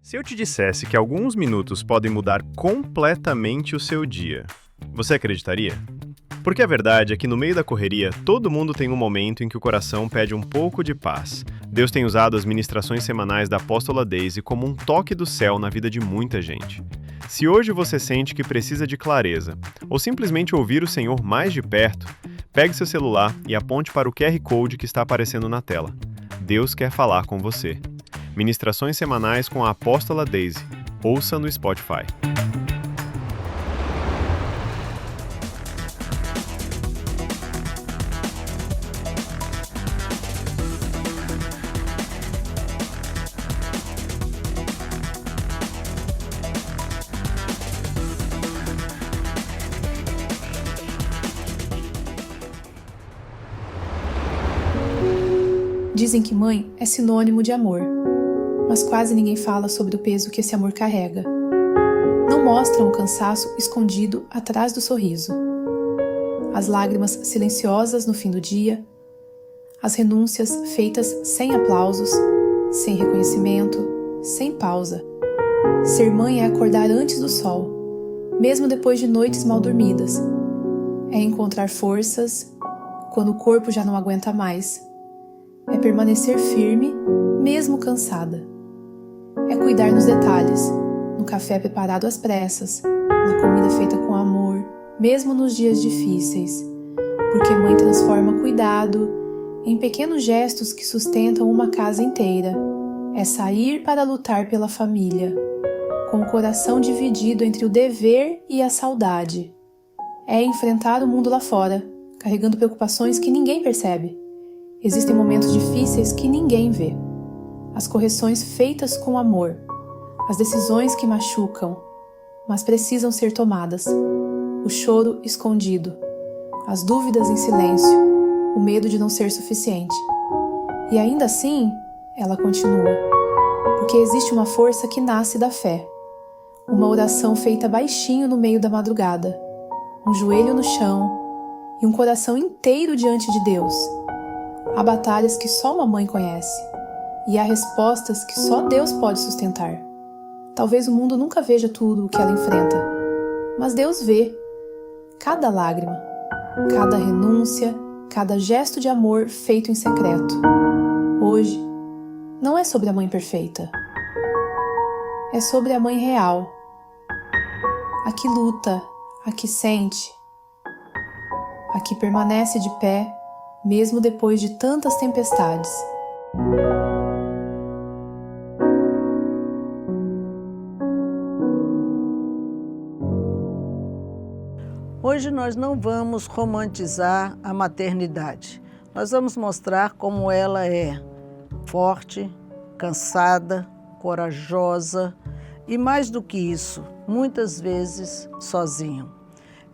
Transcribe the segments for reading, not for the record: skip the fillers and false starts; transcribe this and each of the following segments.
Se eu te dissesse que alguns minutos podem mudar completamente o seu dia, você acreditaria? Porque a verdade é que no meio da correria, todo mundo tem um momento em que o coração pede um pouco de paz. Deus tem usado as ministrações semanais da Apóstola Daisy como um toque do céu na vida de muita gente. Se hoje você sente que precisa de clareza, ou simplesmente ouvir o Senhor mais de perto, pegue seu celular e aponte para o QR Code que está aparecendo na tela. Deus quer falar com você. Ministrações semanais com a Apóstola Daisy. Ouça no Spotify. Dizem que mãe é sinônimo de amor, mas quase ninguém fala sobre o peso que esse amor carrega. Não mostram o cansaço escondido atrás do sorriso, as lágrimas silenciosas no fim do dia, as renúncias feitas sem aplausos, sem reconhecimento, sem pausa. Ser mãe é acordar antes do sol, mesmo depois de noites mal dormidas. É encontrar forças quando o corpo já não aguenta mais. É permanecer firme, mesmo cansada. É cuidar nos detalhes, no café preparado às pressas, na comida feita com amor, mesmo nos dias difíceis. Porque mãe transforma cuidado em pequenos gestos que sustentam uma casa inteira. É sair para lutar pela família, com o coração dividido entre o dever e a saudade. É enfrentar o mundo lá fora, carregando preocupações que ninguém percebe. Existem momentos difíceis que ninguém vê. As correções feitas com amor. As decisões que machucam, mas precisam ser tomadas. O choro escondido. As dúvidas em silêncio. O medo de não ser suficiente. E ainda assim, ela continua. Porque existe uma força que nasce da fé. Uma oração feita baixinho no meio da madrugada. Um joelho no chão e um coração inteiro diante de Deus. Há batalhas que só uma mãe conhece, e há respostas que só Deus pode sustentar. Talvez o mundo nunca veja tudo o que ela enfrenta, mas Deus vê. Cada lágrima, cada renúncia, cada gesto de amor feito em secreto. Hoje, não é sobre a mãe perfeita. É sobre a mãe real. A que luta, a que sente, a que permanece de pé, mesmo depois de tantas tempestades. Hoje nós não vamos romantizar a maternidade. Nós vamos mostrar como ela é forte, cansada, corajosa e, mais do que isso, muitas vezes sozinha.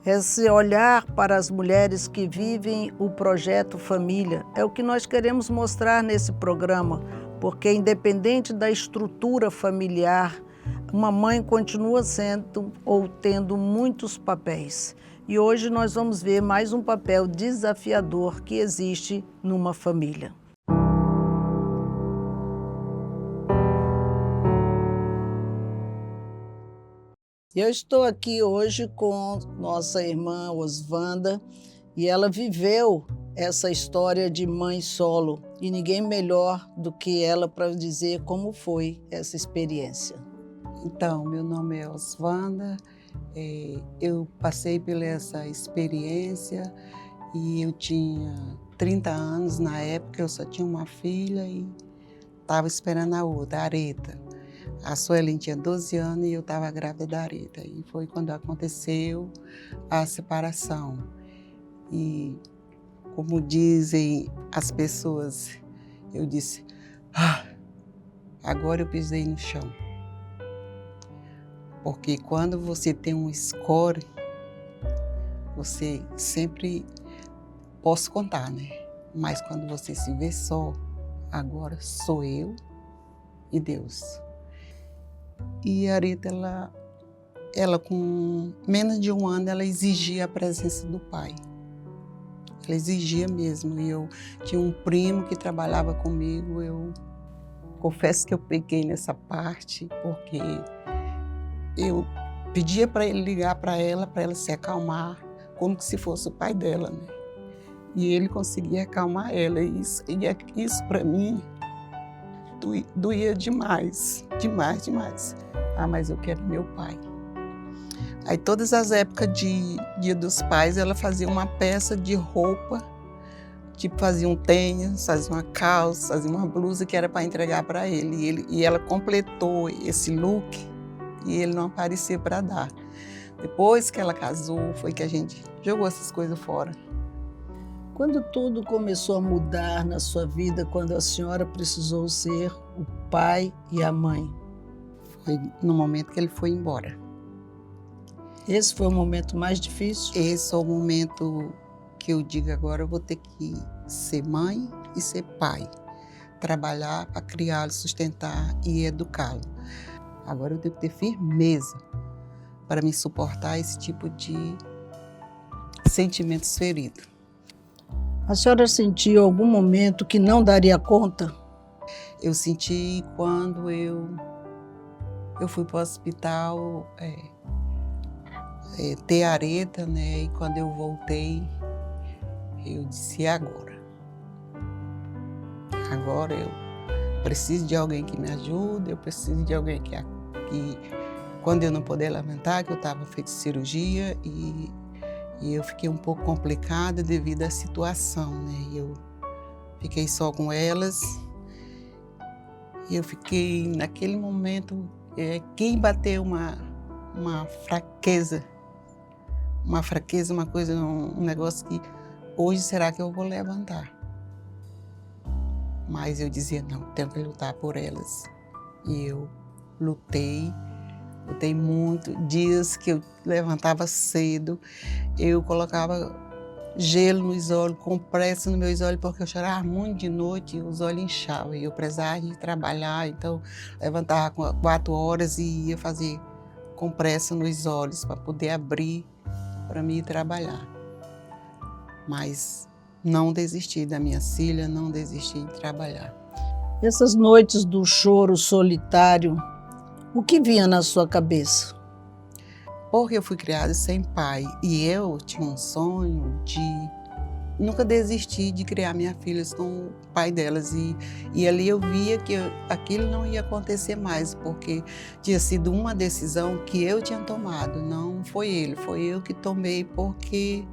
Esse olhar para as mulheres que vivem o projeto Família é o que nós queremos mostrar nesse programa, porque independente da estrutura familiar, uma mãe continua sendo ou tendo muitos papéis. E hoje nós vamos ver mais um papel desafiador que existe numa família. Eu estou aqui hoje com nossa irmã Oswanda e ela viveu essa história de mãe solo e ninguém melhor do que ela para dizer como foi essa experiência. Então, meu nome é Oswanda, eu passei por essa experiência e eu tinha 30 anos na época, eu só tinha uma filha e estava esperando a outra, a Areta. A Suelen tinha 12 anos e eu estava grávida da Areta. E foi quando aconteceu a separação. E, como dizem as pessoas, eu disse, agora eu pisei no chão. Porque quando você tem um score, você sempre pode contar, né? Mas quando você se vê só, agora sou eu e Deus. E a Areta, ela com menos de um ano, ela exigia a presença do pai. Ela exigia mesmo. E eu tinha um primo que trabalhava comigo, eu confesso que eu peguei nessa parte, porque eu pedia para ele ligar para ela se acalmar, como se fosse o pai dela, né? E ele conseguia acalmar ela, e isso para mim doía demais, demais, demais. Ah, mas eu quero meu pai. Aí todas as épocas de Dia dos Pais, ela fazia uma peça de roupa, tipo fazia um tênis, fazia uma calça, fazia uma blusa que era para entregar para ele. E ela completou esse look e ele não aparecia para dar. Depois que ela casou, foi que a gente jogou essas coisas fora. Quando tudo começou a mudar na sua vida, quando a senhora precisou ser o pai e a mãe? Foi no momento que ele foi embora. Esse foi o momento mais difícil? Esse é o momento que eu digo agora, eu vou ter que ser mãe e ser pai. Trabalhar para criá-lo, sustentar e educá-lo. Agora eu tenho que ter firmeza para me suportar esse tipo de sentimentos feridos. A senhora sentiu algum momento que não daria conta? Eu senti quando eu fui para o hospital ter areta, né? E quando eu voltei, eu disse, e agora? Agora eu preciso de alguém que me ajude, eu preciso de alguém que quando eu não puder levantar, que eu estava feito cirurgia e eu fiquei um pouco complicada devido à situação, né? Eu fiquei só com elas e eu fiquei, naquele momento, quem bateu uma fraqueza, uma coisa, um negócio que hoje será que eu vou levantar? Mas eu dizia, não, tenho que lutar por elas. E eu lutei muito. Dias que eu levantava cedo, eu colocava gelo nos olhos, compressa nos meus olhos, porque eu chorava muito de noite e os olhos inchavam. E eu precisava de trabalhar, então levantava 4 horas e ia fazer compressa nos olhos para poder abrir para mim ir trabalhar. Mas não desisti da minha filha, não desisti de trabalhar. Essas noites do choro solitário, o que vinha na sua cabeça? Porque eu fui criada sem pai e eu tinha um sonho de nunca desistir de criar minhas filhas com o pai delas. E ali eu via que aquilo não ia acontecer mais, porque tinha sido uma decisão que eu tinha tomado, não foi ele, foi eu que tomei, porque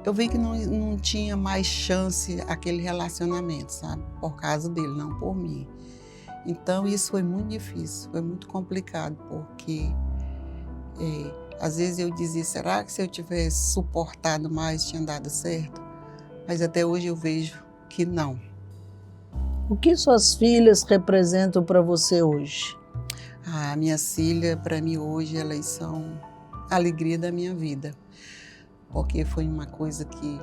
eu vi que não tinha mais chance aquele relacionamento, sabe? Por causa dele, não por mim. Então isso foi muito difícil, foi muito complicado, porque às vezes eu dizia, será que se eu tivesse suportado mais tinha dado certo? Mas até hoje eu vejo que não. O que suas filhas representam para você hoje? Minhas filhas, para mim hoje, elas são a alegria da minha vida. Porque foi uma coisa que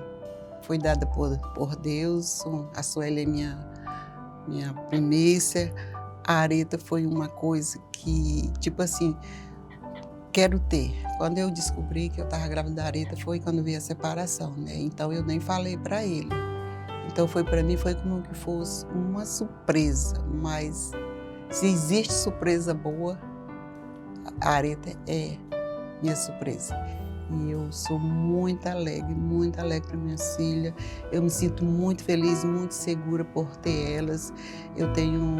foi dada por Deus. A Sueli é minha primícia. A Areta foi uma coisa que, tipo assim, quero ter. Quando eu descobri que eu estava grávida da Areta, foi quando veio a separação, né? Então eu nem falei para ele. Então para mim foi como que fosse uma surpresa. Mas se existe surpresa boa, a Areta é minha surpresa. E eu sou muito alegre para minha filha. Eu me sinto muito feliz, muito segura por ter elas. Eu tenho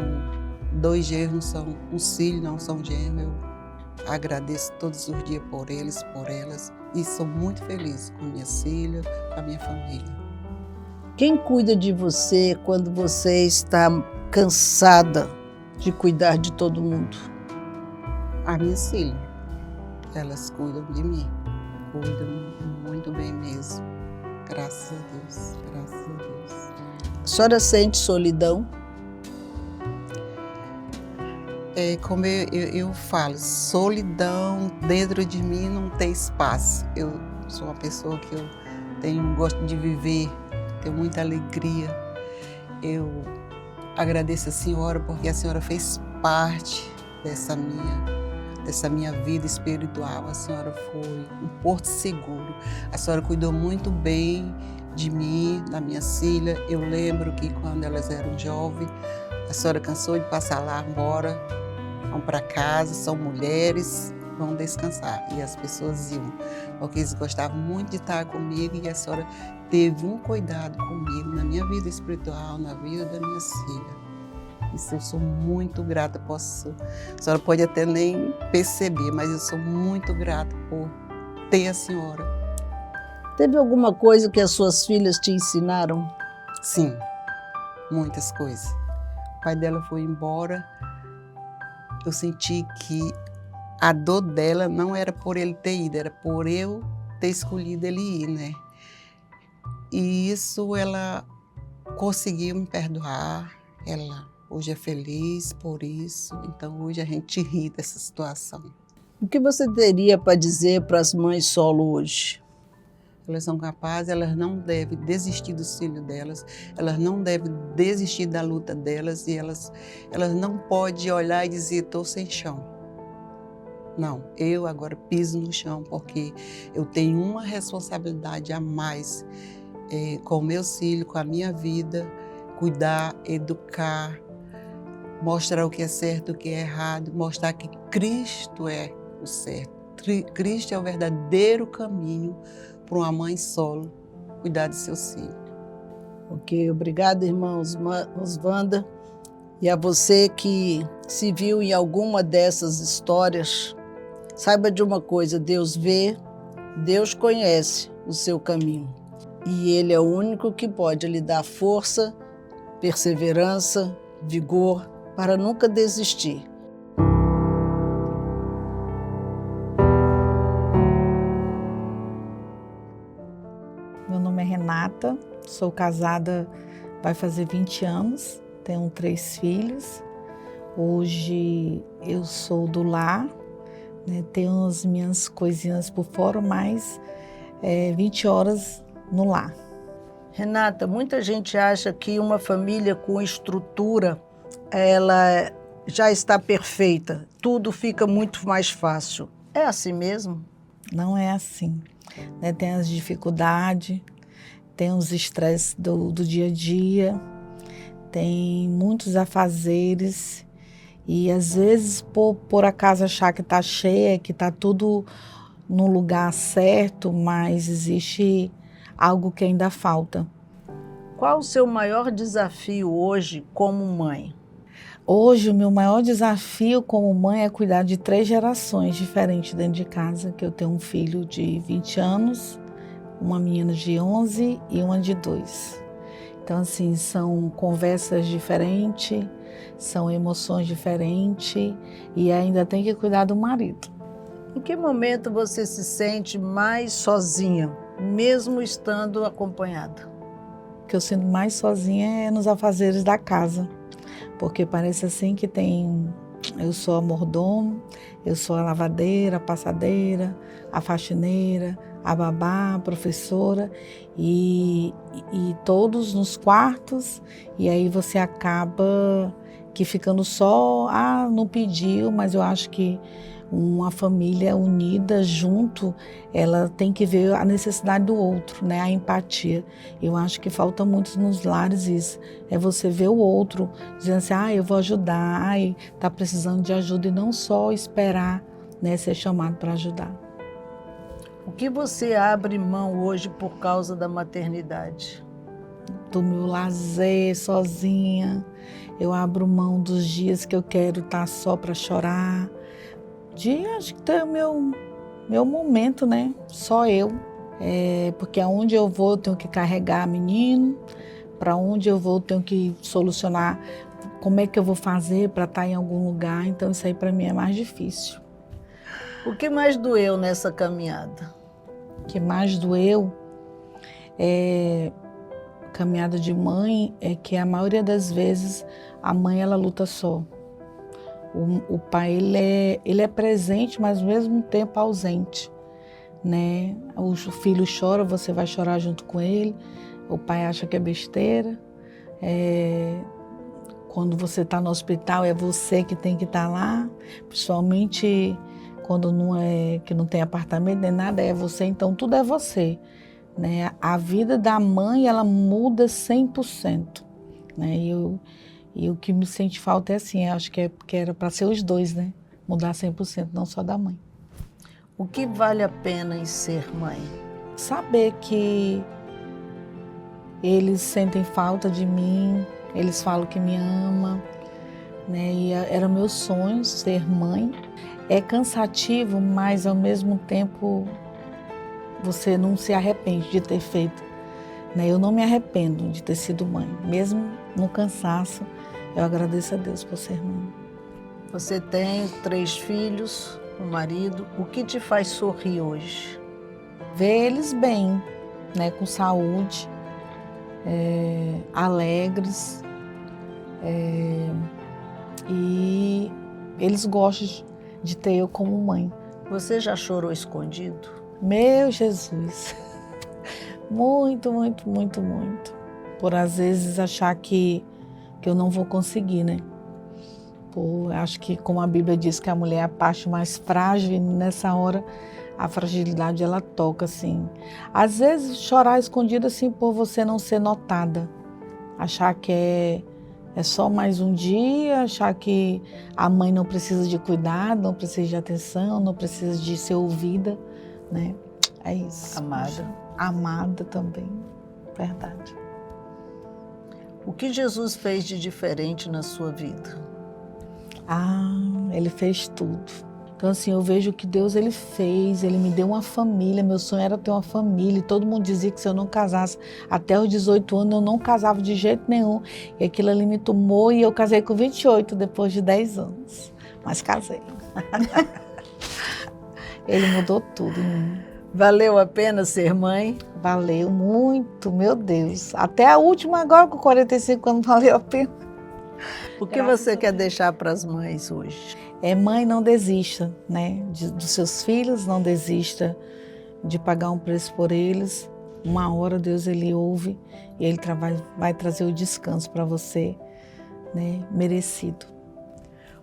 2 genros, são uns filhos, não são gêmeos. Eu agradeço todos os dias por eles, por elas. E sou muito feliz com minha filha, com a minha família. Quem cuida de você quando você está cansada de cuidar de todo mundo? A minha filha. Elas cuidam de mim. Cuidam muito bem mesmo. Graças a Deus, graças a Deus. A senhora sente solidão? Como eu falo, solidão dentro de mim não tem espaço. Eu sou uma pessoa que gosto de viver, tenho muita alegria. Eu agradeço a senhora porque a senhora fez parte dessa minha vida espiritual. A senhora foi um porto seguro. A senhora cuidou muito bem de mim, da minha filha. Eu lembro que quando elas eram jovens, A senhora cansou de passar lá, bora, vão para casa, são mulheres, vão descansar. E as pessoas iam, porque eles gostavam muito de estar comigo e a senhora teve um cuidado comigo na minha vida espiritual, na vida das minhas filhas. Isso eu sou muito grata, a senhora pode até nem perceber, mas eu sou muito grata por ter a senhora. Teve alguma coisa que as suas filhas te ensinaram? Sim, muitas coisas. O pai dela foi embora, eu senti que a dor dela não era por ele ter ido, era por eu ter escolhido ele ir, né? E isso ela conseguiu me perdoar, ela hoje é feliz por isso, então hoje a gente ri dessa situação. O que você teria para dizer para as mães solo hoje? Elas são capazes, elas não devem desistir dos filhos delas, elas não devem desistir da luta delas e elas não podem olhar e dizer, estou sem chão. Não, eu agora piso no chão porque eu tenho uma responsabilidade a mais com meus filhos, com a minha vida, cuidar, educar, mostrar o que é certo, o que é errado, mostrar que Cristo é o certo. Cristo é o verdadeiro caminho para uma mãe solo cuidar de seus filhos. Ok, obrigada, irmã Oswanda. E a você que se viu em alguma dessas histórias, saiba de uma coisa, Deus vê, Deus conhece o seu caminho. E Ele é o único que pode lhe dar força, perseverança, vigor, para nunca desistir. Meu nome é Renata, sou casada, vai fazer 20 anos, tenho 3 filhos. Hoje eu sou do lar, né, tenho as minhas coisinhas por fora, mas 20 horas no lar. Renata, muita gente acha que uma família com estrutura, ela já está perfeita, tudo fica muito mais fácil. É assim mesmo? Não é assim, né? Tem as dificuldades, tem os estresses do dia a dia, tem muitos afazeres e às vezes por acaso achar que está cheia, que está tudo no lugar certo, mas existe algo que ainda falta. Qual o seu maior desafio hoje como mãe? Hoje o meu maior desafio como mãe é cuidar de 3 gerações diferentes dentro de casa, que eu tenho um filho de 20 anos, uma menina de 11 e uma de 2. Então assim, são conversas diferentes, são emoções diferentes e ainda tem que cuidar do marido. Em que momento você se sente mais sozinha, mesmo estando acompanhada? O que eu sinto mais sozinha é nos afazeres da casa, porque parece assim que eu sou a mordomo, eu sou a lavadeira, a passadeira, a faxineira, a babá, a professora e todos nos quartos, e aí você acaba que ficando só, não pediu, mas eu acho que uma família unida, junto, ela tem que ver a necessidade do outro, né? A empatia. Eu acho que falta muito nos lares isso. É você ver o outro, dizendo assim, eu vou ajudar, tá precisando de ajuda, e não só esperar, né, ser chamado para ajudar. O que você abre mão hoje por causa da maternidade? Do meu lazer, sozinha. Eu abro mão dos dias que eu quero estar só para chorar. Acho que tem o meu momento, né? Só eu. Porque aonde eu vou eu tenho que carregar menino, para onde eu vou eu tenho que solucionar como é que eu vou fazer para estar em algum lugar. Então isso aí para mim é mais difícil. O que mais doeu nessa caminhada? O que mais doeu caminhada de mãe é que a maioria das vezes a mãe ela luta só. O pai ele é presente, mas ao mesmo tempo ausente, né? O filho chora, você vai chorar junto com ele. O pai acha que é besteira. Quando você está no hospital é você que tem que estar lá, principalmente quando que não tem apartamento nem nada, é você, então tudo é você, né? A vida da mãe ela muda 100%, né? E o que me sente falta é assim, eu acho que era para ser os dois, né? Mudar 100%, não só da mãe. O que vale a pena em ser mãe? Saber que eles sentem falta de mim, eles falam que me amam, né? E era meu sonho ser mãe. É cansativo, mas ao mesmo tempo você não se arrepende de ter feito, né? Eu não me arrependo de ter sido mãe, mesmo no cansaço, eu agradeço a Deus por ser mãe. Você tem 3 filhos, um marido. O que te faz sorrir hoje? Ver eles bem, né? Com saúde, alegres, e eles gostam de ter eu como mãe. Você já chorou escondido? Meu Jesus, muito, muito, muito, muito. Por às vezes achar que eu não vou conseguir, né? Acho que como a Bíblia diz que a mulher é a parte mais frágil, e nessa hora a fragilidade ela toca assim. Às vezes chorar escondido assim por você não ser notada. Achar que é só mais um dia, achar que a mãe não precisa de cuidado, não precisa de atenção, não precisa de ser ouvida, né? É isso. Amada. Amada também, verdade. O que Jesus fez de diferente na sua vida? Ele fez tudo. Então assim, eu vejo que Deus ele fez, ele me deu uma família, meu sonho era ter uma família, e todo mundo dizia que se eu não casasse até os 18 anos, eu não casava de jeito nenhum, e aquilo ali me tomou, e eu casei com 28, depois de 10 anos, mas casei. Ele mudou tudo em mim. Valeu a pena ser mãe? Valeu muito, meu Deus. Até a última agora, com 45 anos, valeu a pena. O que você quer deixar para as mães hoje? Mãe, não desista, né? Dos seus filhos, não desista de pagar um preço por eles. Uma hora Deus ele ouve e ele vai trazer o descanso para você, né? Merecido.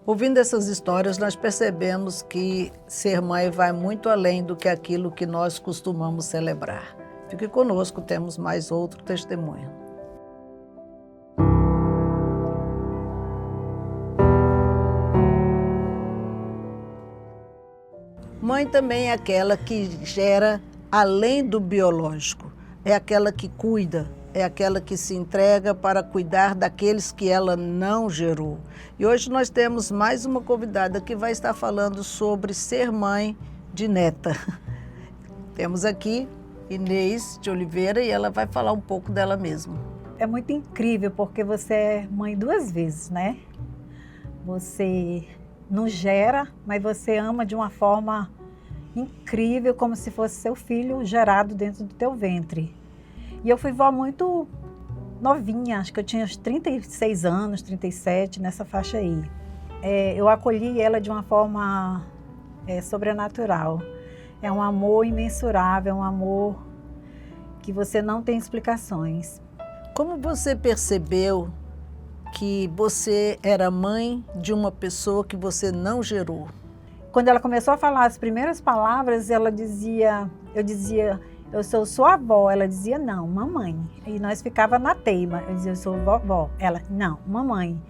Ouvindo essas histórias, nós percebemos que ser mãe vai muito além do que aquilo que nós costumamos celebrar. Fique conosco, temos mais outro testemunho. Mãe também é aquela que gera além do biológico, é aquela que cuida, é aquela que se entrega para cuidar daqueles que ela não gerou. E hoje nós temos mais uma convidada que vai estar falando sobre ser mãe de neta. Temos aqui Inês de Oliveira e ela vai falar um pouco dela mesma. É muito incrível porque você é mãe 2 vezes, né? Você não gera, mas você ama de uma forma incrível, como se fosse seu filho gerado dentro do teu ventre. E eu fui vó muito novinha, acho que eu tinha uns 36 anos, 37, nessa faixa aí. Eu acolhi ela de uma forma sobrenatural. É um amor imensurável, é um amor que você não tem explicações. Como você percebeu que você era mãe de uma pessoa que você não gerou? Quando ela começou a falar as primeiras palavras, eu dizia, eu sou sua avó. Ela dizia, não, mamãe. E nós ficava na teima. Eu dizia, eu sou vovó. Ela, não, mamãe.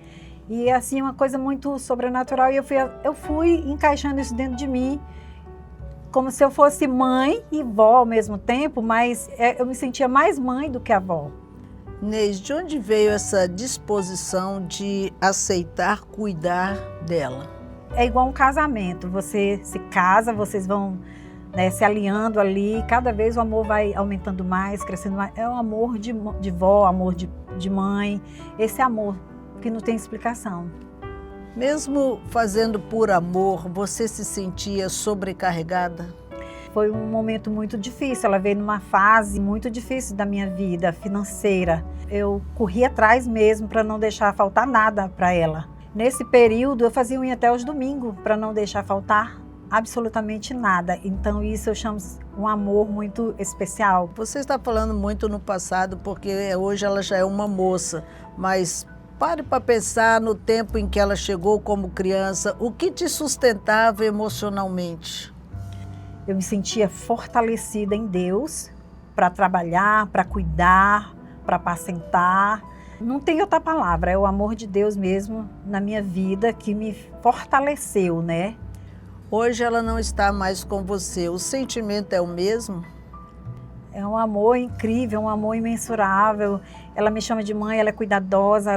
E assim, uma coisa muito sobrenatural. E eu fui encaixando isso dentro de mim, como se eu fosse mãe e vó ao mesmo tempo, mas eu me sentia mais mãe do que avó. Inês, de onde veio essa disposição de aceitar cuidar dela? É igual um casamento, você se casa, vocês vão se alinhando ali, cada vez o amor vai aumentando mais, crescendo mais. É um amor de vó, amor de mãe, esse amor que não tem explicação. Mesmo fazendo por amor, você se sentia sobrecarregada? Foi um momento muito difícil, ela veio numa fase muito difícil da minha vida financeira. Eu corri atrás mesmo para não deixar faltar nada para ela. Nesse período eu fazia unha até os domingos para não deixar faltar absolutamente nada. Então isso eu chamo um amor muito especial. Você está falando muito no passado porque hoje ela já é uma moça, mas pare para pensar no tempo em que ela chegou como criança. O que te sustentava emocionalmente? Eu me sentia fortalecida em Deus para trabalhar, para cuidar, para apacentar. Não tem outra palavra, é o amor de Deus mesmo na minha vida que me fortaleceu, né? Hoje ela não está mais com você, o sentimento é o mesmo? É um amor incrível, um amor imensurável. Ela me chama de mãe, ela é cuidadosa,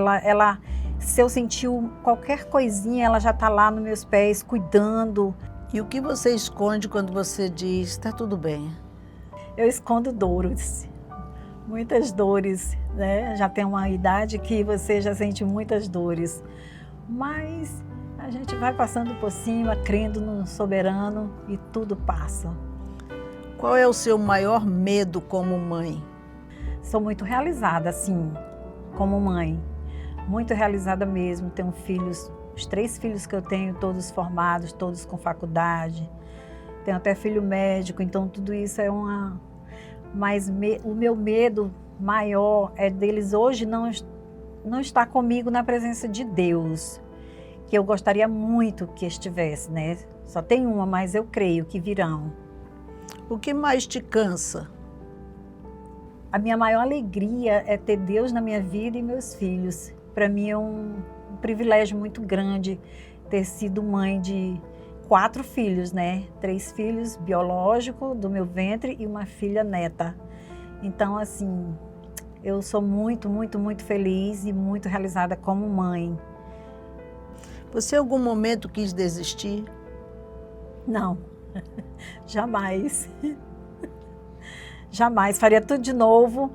se eu sentir qualquer coisinha, ela já está lá nos meus pés, cuidando. E o que você esconde quando você diz, está tudo bem? Eu escondo dores, muitas dores, né? Já tem uma idade que você já sente muitas dores. Mas a gente vai passando por cima, crendo no soberano e tudo passa. Qual é o seu maior medo como mãe? Sou muito realizada, sim, como mãe. Muito realizada mesmo. Tenho filhos, os 3 filhos que eu tenho, todos formados, todos com faculdade. Tenho até filho médico, então tudo isso é uma... Mas o meu medo maior é deles hoje não estar comigo na presença de Deus. Que eu gostaria muito que estivesse, né? Só tem uma, mas eu creio que virão. O que mais te cansa? A minha maior alegria é ter Deus na minha vida e meus filhos. Para mim é um privilégio muito grande ter sido mãe de 4 filhos, né? 3 filhos biológicos do meu ventre e uma filha neta. Então, assim, eu sou muito, muito, muito feliz e muito realizada como mãe. Você em algum momento quis desistir? Não, jamais. Jamais. Faria tudo de novo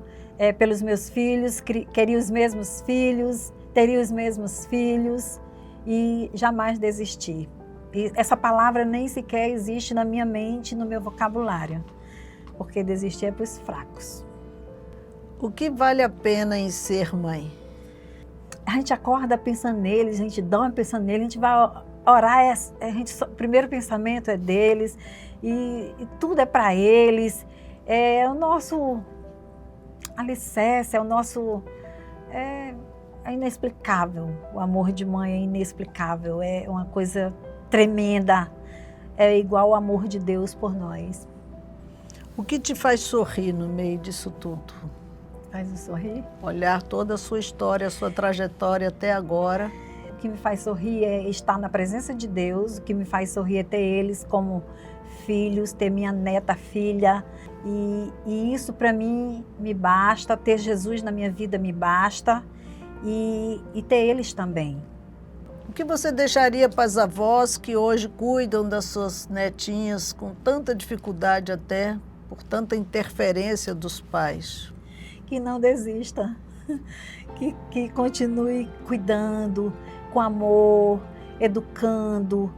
pelos meus filhos, queria os mesmos filhos, teria os mesmos filhos e jamais desistir. E essa palavra nem sequer existe na minha mente, no meu vocabulário, porque desistir é para os fracos. O que vale a pena em ser mãe? A gente acorda pensando neles, a gente dorme pensando neles, a gente vai orar, o primeiro pensamento é deles e tudo é para eles. É o nosso alicerce, é o nosso... É inexplicável, o amor de mãe é inexplicável, é uma coisa tremenda, é igual o amor de Deus por nós. O que te faz sorrir no meio disso tudo? Faz eu sorrir? Olhar toda a sua história, a sua trajetória até agora. O que me faz sorrir é estar na presença de Deus, o que me faz sorrir é ter eles como filhos, ter minha neta filha, e isso para mim me basta, ter Jesus na minha vida me basta, e ter eles também. O que você deixaria para as avós que hoje cuidam das suas netinhas com tanta dificuldade até, por tanta interferência dos pais? Que não desista, que continue cuidando com amor, educando,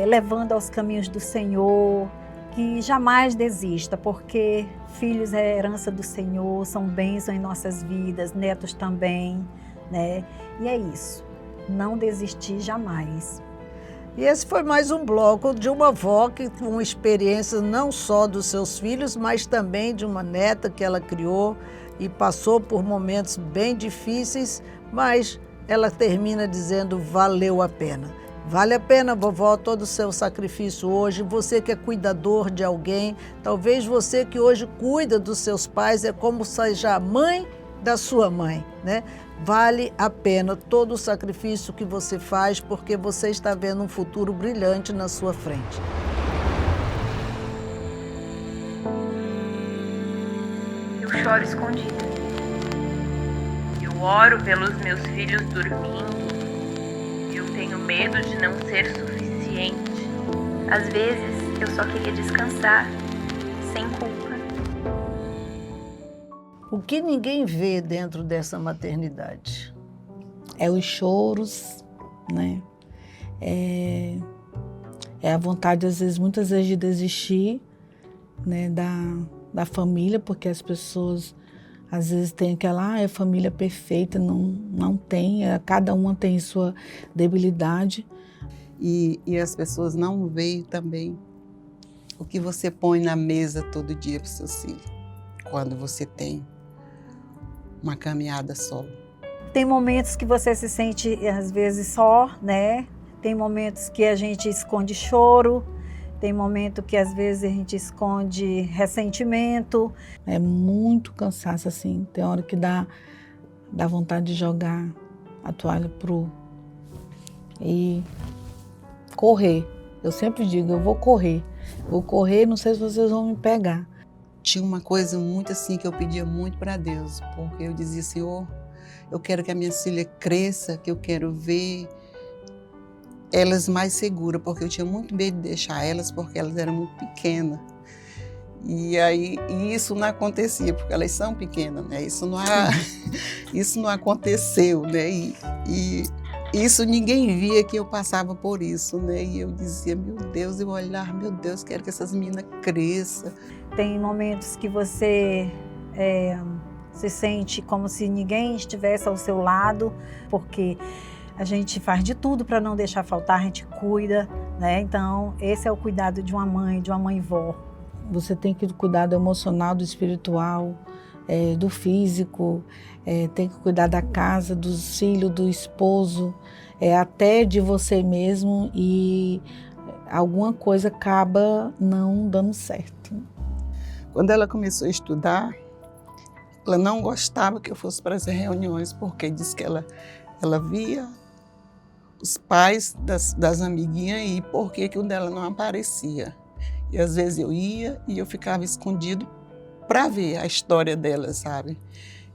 levando aos caminhos do Senhor, que jamais desista, porque filhos é herança do Senhor, são bênçãos em nossas vidas, netos também, né? E é isso, não desistir jamais. E esse foi mais um bloco de uma avó que com experiências não só dos seus filhos, mas também de uma neta que ela criou e passou por momentos bem difíceis, mas ela termina dizendo valeu a pena. Vale a pena, vovó, todo o seu sacrifício hoje. Você que é cuidador de alguém, talvez você que hoje cuida dos seus pais, é como seja a mãe da sua mãe, né? Vale a pena todo o sacrifício que você faz, porque você está vendo um futuro brilhante na sua frente. Eu choro escondido. Eu oro pelos meus filhos dormindo. Eu tenho medo de não ser suficiente. Às vezes, eu só queria descansar, sem culpa. O que ninguém vê dentro dessa maternidade? É os choros, né? É a vontade, às vezes, muitas vezes, de desistir, né, da família, porque as pessoas, às vezes, têm aquela, é família perfeita, não tem, cada uma tem sua debilidade. E as pessoas não veem também o que você põe na mesa todo dia para os seus filhos, quando você tem uma caminhada solo. Tem momentos que você se sente, às vezes, só, né? Tem momentos que a gente esconde choro, tem momento que, às vezes, a gente esconde ressentimento. É muito cansaço, assim. Tem hora que dá dá vontade de jogar a toalha e correr. Eu sempre digo, eu vou correr, não sei se vocês vão me pegar. Tinha uma coisa muito assim que eu pedia muito para Deus, porque eu dizia, Senhor, eu quero que a minha filha cresça, que eu quero ver elas mais seguras, porque eu tinha muito medo de deixar elas, porque elas eram muito pequenas. E isso não acontecia, porque elas são pequenas, né? Isso não aconteceu, né? E isso ninguém via que eu passava por isso, né? E eu dizia, meu Deus, eu olhar, meu Deus, quero que essas meninas cresçam. Tem momentos que você se sente como se ninguém estivesse ao seu lado, porque a gente faz de tudo para não deixar faltar, a gente cuida, né? Então, esse é o cuidado de uma mãe-vó. Você tem que cuidar do emocional, do espiritual, do físico, tem que cuidar da casa, dos filhos, do esposo, até de você mesmo, e alguma coisa acaba não dando certo. Quando ela começou a estudar, ela não gostava que eu fosse para as reuniões, porque disse que ela via os pais das amiguinhas e por que o dela não aparecia. E às vezes eu ia e eu ficava escondido para ver a história dela, sabe?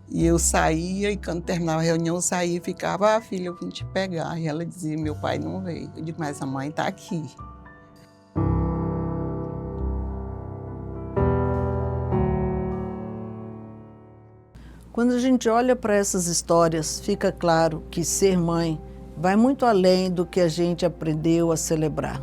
E eu saía e quando terminava a reunião eu saía e ficava, filha, eu vim te pegar. E ela dizia, meu pai não veio. Eu digo, mas a mãe está aqui. Quando a gente olha para essas histórias, fica claro que ser mãe vai muito além do que a gente aprendeu a celebrar.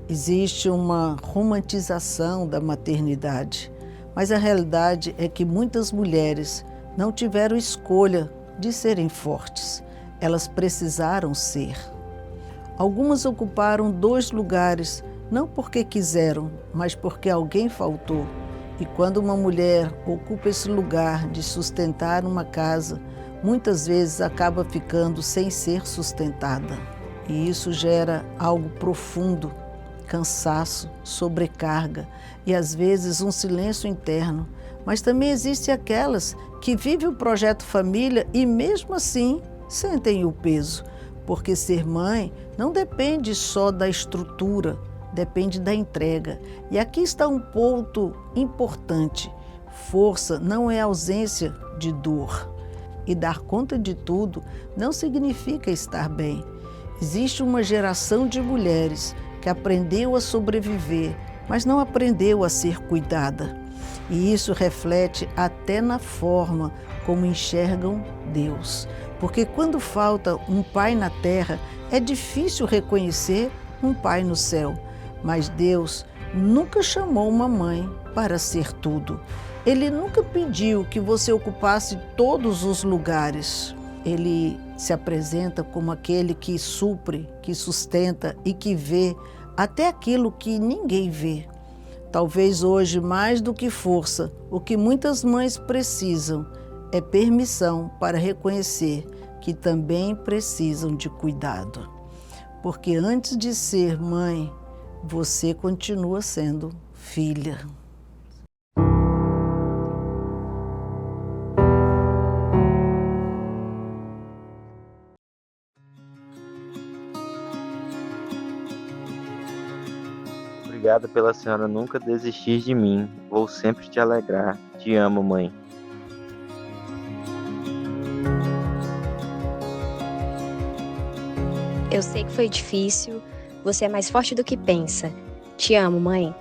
Existe uma romantização da maternidade, mas a realidade é que muitas mulheres não tiveram escolha de serem fortes. Elas precisaram ser. Algumas ocuparam 2 lugares, não porque quiseram, mas porque alguém faltou. E quando uma mulher ocupa esse lugar de sustentar uma casa, muitas vezes acaba ficando sem ser sustentada. E isso gera algo profundo, cansaço, sobrecarga e às vezes um silêncio interno. Mas também existem aquelas que vivem o projeto família e mesmo assim sentem o peso, porque ser mãe não depende só da estrutura, depende da entrega. E aqui está um ponto importante: força não é ausência de dor. E dar conta de tudo não significa estar bem. Existe uma geração de mulheres que aprendeu a sobreviver, mas não aprendeu a ser cuidada. E isso reflete até na forma como enxergam Deus. Porque quando falta um pai na terra, é difícil reconhecer um pai no céu. Mas Deus nunca chamou uma mãe para ser tudo. Ele nunca pediu que você ocupasse todos os lugares. Ele se apresenta como aquele que supre, que sustenta e que vê até aquilo que ninguém vê. Talvez hoje, mais do que força, o que muitas mães precisam é permissão para reconhecer que também precisam de cuidado. Porque antes de ser mãe, você continua sendo filha. Obrigado pela senhora nunca desistir de mim. Vou sempre te alegrar. Te amo, mãe. Eu sei que foi difícil. Você é mais forte do que pensa. Te amo, mãe.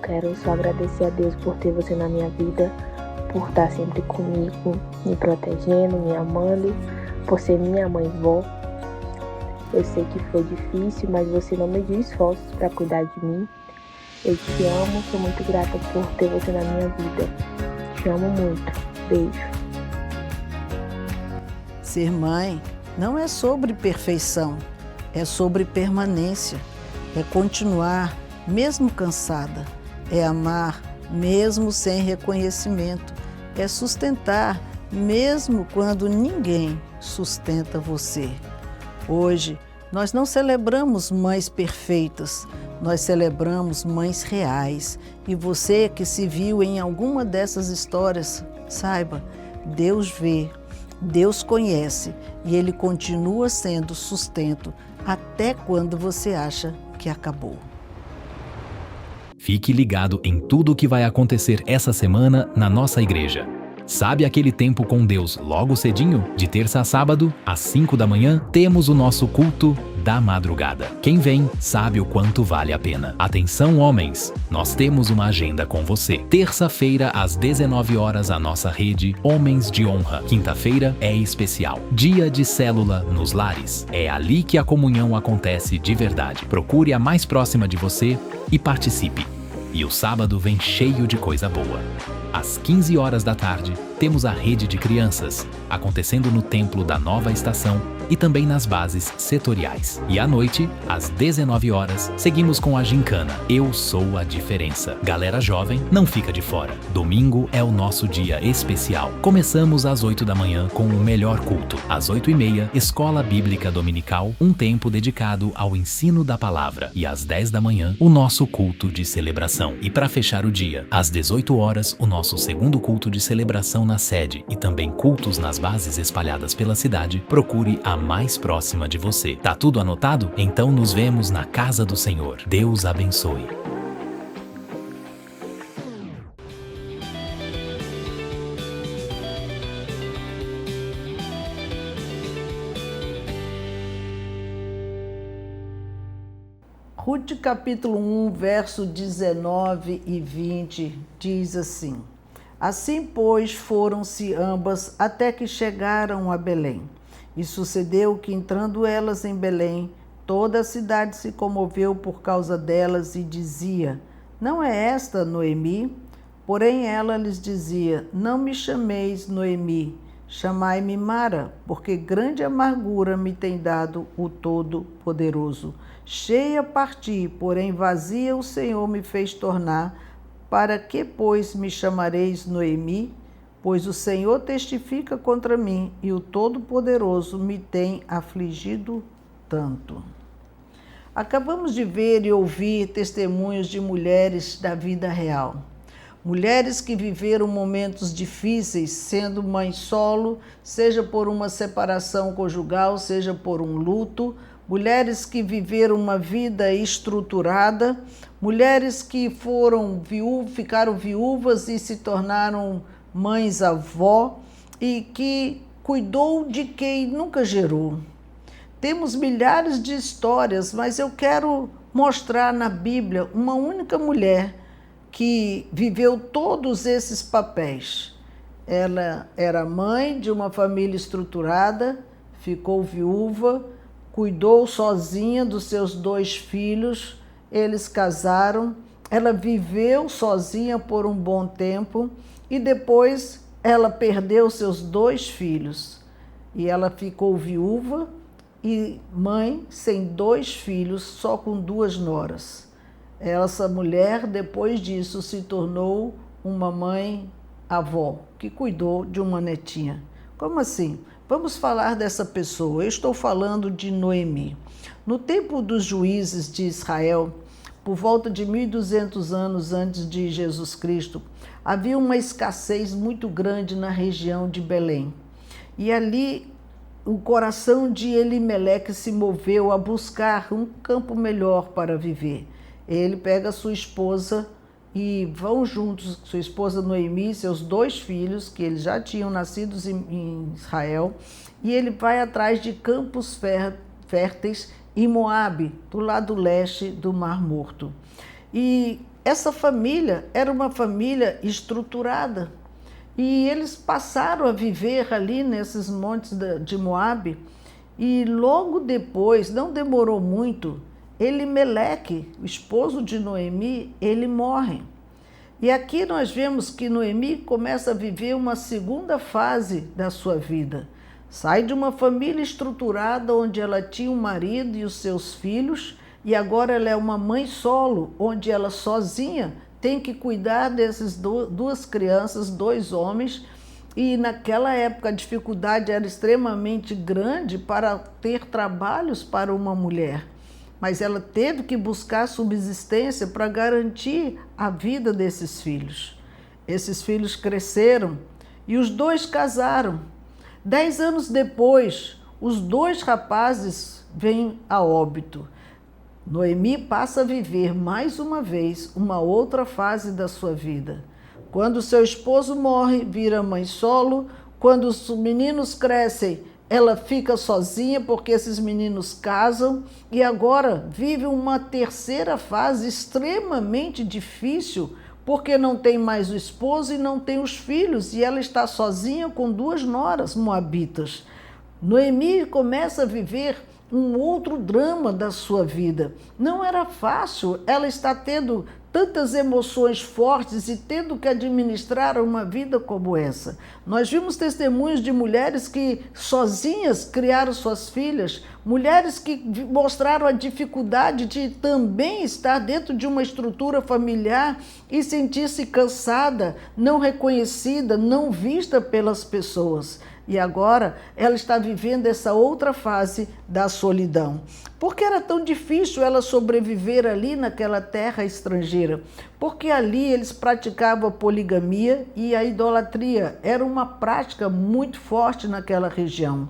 Quero só agradecer a Deus por ter você na minha vida, por estar sempre comigo, me protegendo, me amando, por ser minha mãe-vó. Eu sei que foi difícil, mas você não mediu esforços para cuidar de mim. Eu te amo, sou muito grata por ter você na minha vida. Te amo muito. Beijo. Ser mãe não é sobre perfeição, é sobre permanência. É continuar mesmo cansada. É amar mesmo sem reconhecimento. É sustentar mesmo quando ninguém sustenta você. Hoje, Nós não celebramos mães perfeitas, nós celebramos mães reais. E você que se viu em alguma dessas histórias, saiba, Deus vê, Deus conhece e Ele continua sendo sustento até quando você acha que acabou. Fique ligado em tudo o que vai acontecer essa semana na nossa igreja. Sabe aquele tempo com Deus logo cedinho? De terça a sábado, às 5 da manhã, temos o nosso culto da madrugada. Quem vem sabe o quanto vale a pena. Atenção, homens! Nós temos uma agenda com você. Terça-feira, às 19 horas, a nossa rede Homens de Honra. Quinta-feira é especial. Dia de célula nos lares. É ali que a comunhão acontece de verdade. Procure a mais próxima de você e participe. E o sábado vem cheio de coisa boa. Às 15 horas da tarde, temos a rede de crianças, acontecendo no Templo da Nova Estação e também nas bases setoriais. E à noite, às 19 horas, seguimos com a gincana Eu Sou a Diferença. Galera jovem, não fica de fora. Domingo é o nosso dia especial. Começamos às 8 da manhã com o melhor culto. Às 8h30, Escola Bíblica Dominical, um tempo dedicado ao ensino da palavra. E às 10 da manhã, o nosso culto de celebração. E para fechar o dia, às 18 horas, o nosso segundo culto de celebração na sede e também cultos nas bases espalhadas pela cidade. Procure a mais próxima de você. Tá tudo anotado? Então nos vemos na casa do Senhor. Deus abençoe. Ruth capítulo 1, verso 19 e 20 diz assim: Assim, pois, foram-se ambas até que chegaram a Belém. E sucedeu que, entrando elas em Belém, toda a cidade se comoveu por causa delas e dizia: Não é esta Noemi? Porém ela lhes dizia: Não me chameis Noemi, chamai-me Mara, porque grande amargura me tem dado o Todo-Poderoso. Cheia parti, porém vazia o Senhor me fez tornar. Para que, pois, me chamareis Noemi? Pois o Senhor testifica contra mim e o Todo-Poderoso me tem afligido tanto. Acabamos de ver e ouvir testemunhos de mulheres da vida real. Mulheres que viveram momentos difíceis, sendo mãe solo, seja por uma separação conjugal, seja por um luto. Mulheres que viveram uma vida estruturada, mulheres que ficaram viúvas e se tornaram mães-avó e que cuidou de quem nunca gerou. Temos milhares de histórias, mas eu quero mostrar na Bíblia uma única mulher que viveu todos esses papéis. Ela era mãe de uma família estruturada, ficou viúva, cuidou sozinha dos seus 2 filhos, eles casaram, ela viveu sozinha por um bom tempo e depois ela perdeu seus 2 filhos. E ela ficou viúva e mãe sem 2 filhos, só com 2 noras. Essa mulher, depois disso, se tornou uma mãe-avó, que cuidou de uma netinha. Como assim? Vamos falar dessa pessoa. Eu estou falando de Noemi. No tempo dos juízes de Israel, por volta de 1.200 anos antes de Jesus Cristo, havia uma escassez muito grande na região de Belém. E ali o coração de Elimeleque se moveu a buscar um campo melhor para viver. Ele pega sua esposa e vão juntos, sua esposa Noemi e seus 2 filhos, que eles já tinham nascido em Israel, e ele vai atrás de campos férteis em Moabe, do lado leste do Mar Morto. E essa família era uma família estruturada, e eles passaram a viver ali nesses montes de Moabe, e logo depois, não demorou muito, Elimeleque, o esposo de Noemi, ele morre. E aqui nós vemos que Noemi começa a viver uma segunda fase da sua vida. Sai de uma família estruturada onde ela tinha um marido e os seus filhos, e agora ela é uma mãe solo, onde ela sozinha tem que cuidar dessas 2 crianças, 2 homens, E naquela época a dificuldade era extremamente grande para ter trabalhos para uma mulher. Mas ela teve que buscar subsistência para garantir a vida desses filhos. Esses filhos cresceram e os dois casaram. 10 anos depois, os 2 rapazes vêm a óbito. Noemi passa a viver mais uma vez uma outra fase da sua vida. Quando seu esposo morre, vira mãe solo. Quando os meninos crescem, ela fica sozinha porque esses meninos casam. E agora vive uma terceira fase extremamente difícil, porque não tem mais o esposo e não tem os filhos. E ela está sozinha com 2 noras moabitas. Noemi começa a viver um outro drama da sua vida. Não era fácil, ela está tendo tantas emoções fortes e tendo que administrar uma vida como essa. Nós vimos testemunhos de mulheres que sozinhas criaram suas filhas, mulheres que mostraram a dificuldade de também estar dentro de uma estrutura familiar e sentir-se cansada, não reconhecida, não vista pelas pessoas. E agora ela está vivendo essa outra fase da solidão. Por que era tão difícil ela sobreviver ali naquela terra estrangeira? Porque ali eles praticavam a poligamia e a idolatria. Era uma prática muito forte naquela região.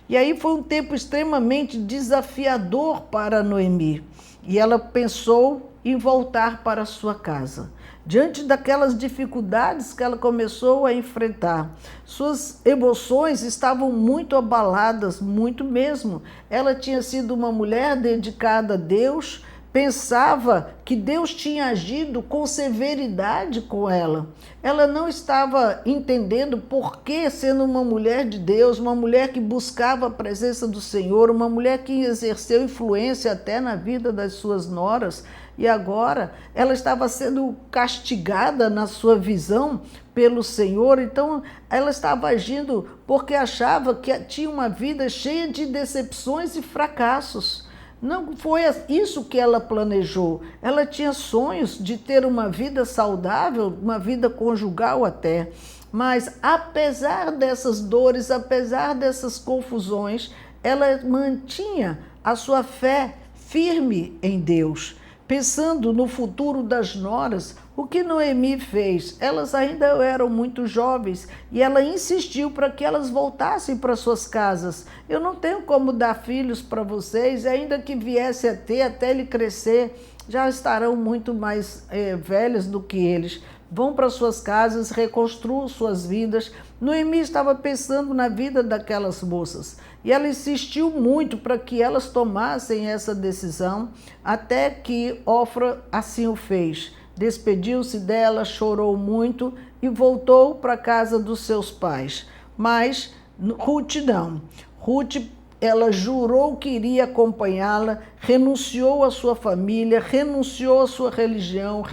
E aí foi um tempo extremamente desafiador para Noemi. E ela pensou em voltar para a sua casa. Diante daquelas dificuldades que ela começou a enfrentar, suas emoções estavam muito abaladas, muito mesmo. Ela tinha sido uma mulher dedicada a Deus, pensava que Deus tinha agido com severidade com ela. Ela não estava entendendo por que, sendo uma mulher de Deus, uma mulher que buscava a presença do Senhor, uma mulher que exerceu influência até na vida das suas noras, e agora ela estava sendo castigada na sua visão pelo Senhor. Então ela estava agindo porque achava que tinha uma vida cheia de decepções e fracassos. Não foi isso que ela planejou. Ela tinha sonhos de ter uma vida saudável, uma vida conjugal até. Mas apesar dessas dores, apesar dessas confusões, ela mantinha a sua fé firme em Deus. Pensando no futuro das noras, o que Noemi fez? Elas ainda eram muito jovens e ela insistiu para que elas voltassem para suas casas. Eu não tenho como dar filhos para vocês, ainda que viesse a ter, até ele crescer, já estarão muito mais velhas do que eles. Vão para suas casas, reconstruam suas vidas. Noemi estava pensando na vida daquelas moças e ela insistiu muito para que elas tomassem essa decisão, até que Ofra assim o fez. Despediu-se dela, chorou muito e voltou para a casa dos seus pais. Mas Ruth não. Ruth, ela jurou que iria acompanhá-la, renunciou à sua família, renunciou à sua religião,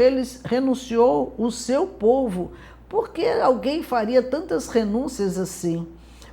renunciou o seu povo. Por que alguém faria tantas renúncias assim?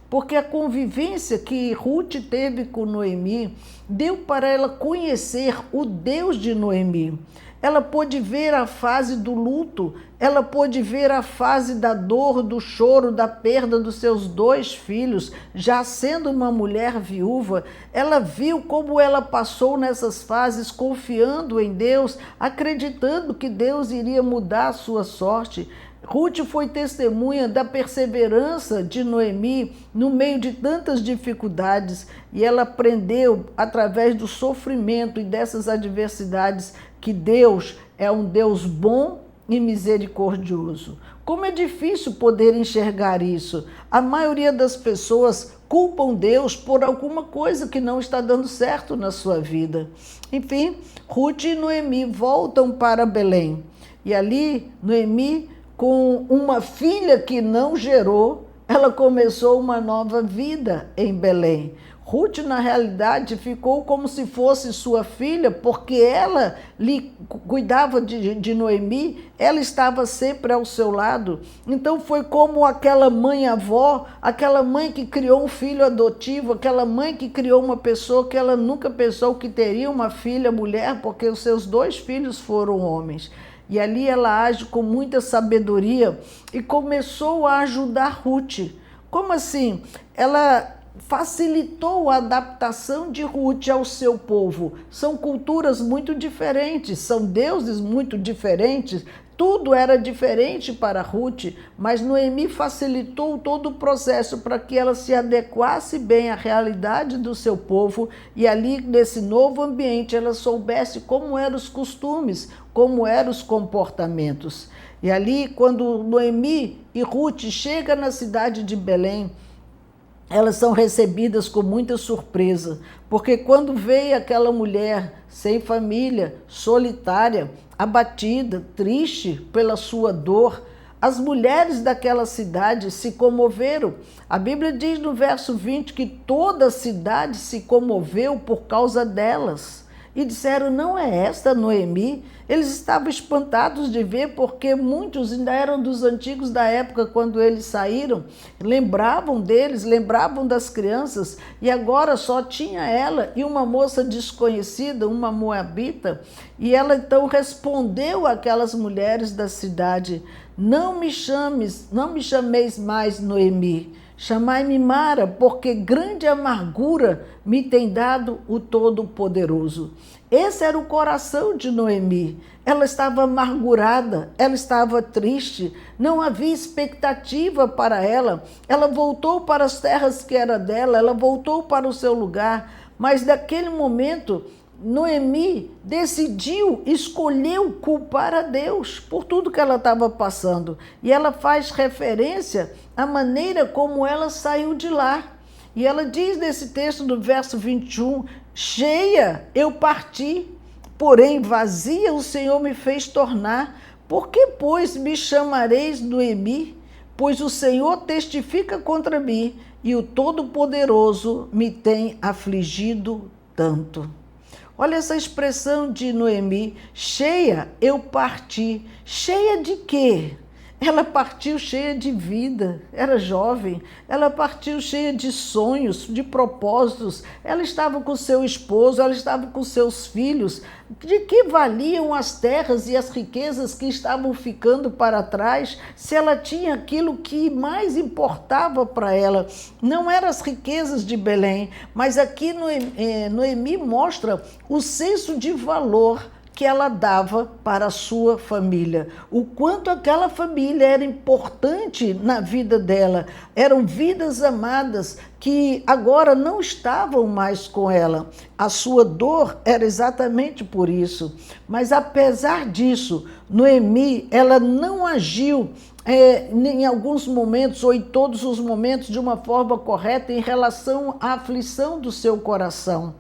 Porque a convivência que Ruth teve com Noemi deu para ela conhecer o Deus de Noemi. Ela pôde ver a fase do luto, ela pôde ver a fase da dor, do choro, da perda dos seus 2 filhos, já sendo uma mulher viúva. Ela viu como ela passou nessas fases confiando em Deus, acreditando que Deus iria mudar a sua sorte. Ruth foi testemunha da perseverança de Noemi no meio de tantas dificuldades e ela aprendeu, através do sofrimento e dessas adversidades, que Deus é um Deus bom e misericordioso. Como é difícil poder enxergar isso. A maioria das pessoas culpam Deus por alguma coisa que não está dando certo na sua vida. Enfim, Ruth e Noemi voltam para Belém. E ali, Noemi, com uma filha que não gerou, ela começou uma nova vida em Belém. Ruth, na realidade, ficou como se fosse sua filha, porque ela lhe cuidava de Noemi, ela estava sempre ao seu lado. Então foi como aquela mãe-avó, aquela mãe que criou um filho adotivo, aquela mãe que criou uma pessoa que ela nunca pensou que teria uma filha mulher, porque os seus 2 filhos foram homens. e ali ela age com muita sabedoria e começou a ajudar Ruth. Como assim? Ela facilitou a adaptação de Ruth ao seu povo. São culturas muito diferentes, são deuses muito diferentes, tudo era diferente para Ruth, mas Noemi facilitou todo o processo para que ela se adequasse bem à realidade do seu povo e ali, nesse novo ambiente, ela soubesse como eram os costumes, como eram os comportamentos. E ali, quando Noemi e Ruth chegam na cidade de Belém, elas são recebidas com muita surpresa, porque quando veio aquela mulher sem família, solitária, abatida, triste pela sua dor, as mulheres daquela cidade se comoveram. A Bíblia diz no verso 20 que toda a cidade se comoveu por causa delas. E disseram, não é esta Noemi? Eles estavam espantados de ver, porque muitos ainda eram dos antigos da época quando eles saíram, lembravam deles, lembravam das crianças, e agora só tinha ela e uma moça desconhecida, uma moabita, e ela então respondeu àquelas mulheres da cidade, não me chameis mais Noemi, chamai-me Mara, porque grande amargura me tem dado o Todo-Poderoso. Esse era o coração de Noemi. Ela estava amargurada, ela estava triste, não havia expectativa para ela. Ela voltou para as terras que era dela, ela voltou para o seu lugar, mas naquele momento Noemi escolheu culpar a Deus por tudo que ela estava passando. E ela faz referência à maneira como ela saiu de lá. E ela diz nesse texto do verso 21, cheia eu parti, porém vazia o Senhor me fez tornar. Por que, pois, me chamareis Noemi? Pois o Senhor testifica contra mim e o Todo-Poderoso me tem afligido tanto. Olha essa expressão de Noemi, cheia eu parti. Cheia de quê? Ela partiu cheia de vida, era jovem, ela partiu cheia de sonhos, de propósitos, ela estava com seu esposo, ela estava com seus filhos. De que valiam as terras e as riquezas que estavam ficando para trás, se ela tinha aquilo que mais importava para ela? Não eram as riquezas de Belém, mas aqui Noemi mostra o senso de valor que ela dava para a sua família, o quanto aquela família era importante na vida dela, eram vidas amadas que agora não estavam mais com ela. A sua dor era exatamente por isso, mas apesar disso, Noemi, ela não agiu em alguns momentos ou em todos os momentos de uma forma correta em relação à aflição do seu coração.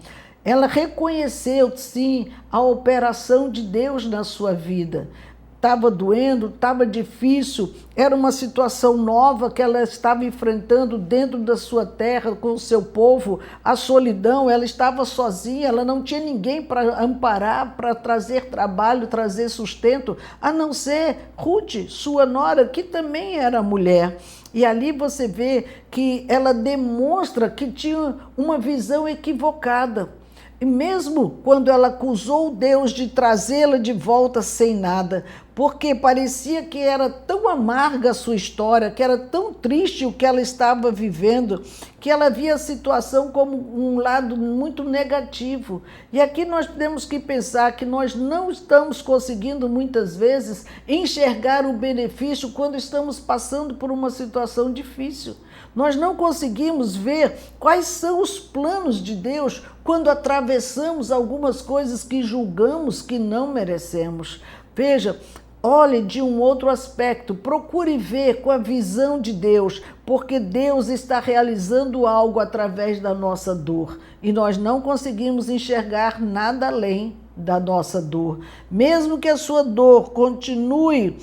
Ela reconheceu, sim, a operação de Deus na sua vida. Estava doendo, estava difícil, era uma situação nova que ela estava enfrentando dentro da sua terra, com o seu povo, a solidão, ela estava sozinha, ela não tinha ninguém para amparar, para trazer trabalho, trazer sustento, a não ser Ruth, sua nora, que também era mulher. E ali você vê que ela demonstra que tinha uma visão equivocada. E mesmo quando ela acusou Deus de trazê-la de volta sem nada, porque parecia que era tão amarga a sua história, que era tão triste o que ela estava vivendo, que ela via a situação como um lado muito negativo. E aqui nós temos que pensar que nós não estamos conseguindo muitas vezes enxergar o benefício quando estamos passando por uma situação difícil. Nós não conseguimos ver quais são os planos de Deus quando atravessamos algumas coisas que julgamos que não merecemos. Veja, olhe de um outro aspecto, procure ver com a visão de Deus, porque Deus está realizando algo através da nossa dor e nós não conseguimos enxergar nada além da nossa dor. Mesmo que a sua dor continue,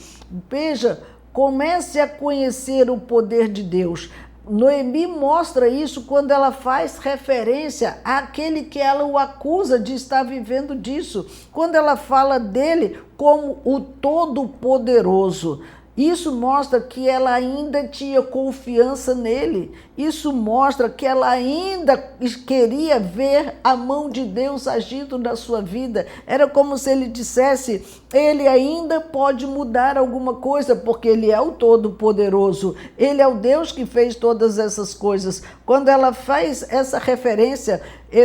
veja, comece a conhecer o poder de Deus. Noemi mostra isso quando ela faz referência àquele que ela o acusa de estar vivendo disso, quando ela fala dele como o Todo-Poderoso. Isso mostra que ela ainda tinha confiança nele. Isso mostra que ela ainda queria ver a mão de Deus agindo na sua vida. Era como se ele dissesse, ele ainda pode mudar alguma coisa, porque ele é o Todo-Poderoso. Ele é o Deus que fez todas essas coisas. Quando ela faz essa referência,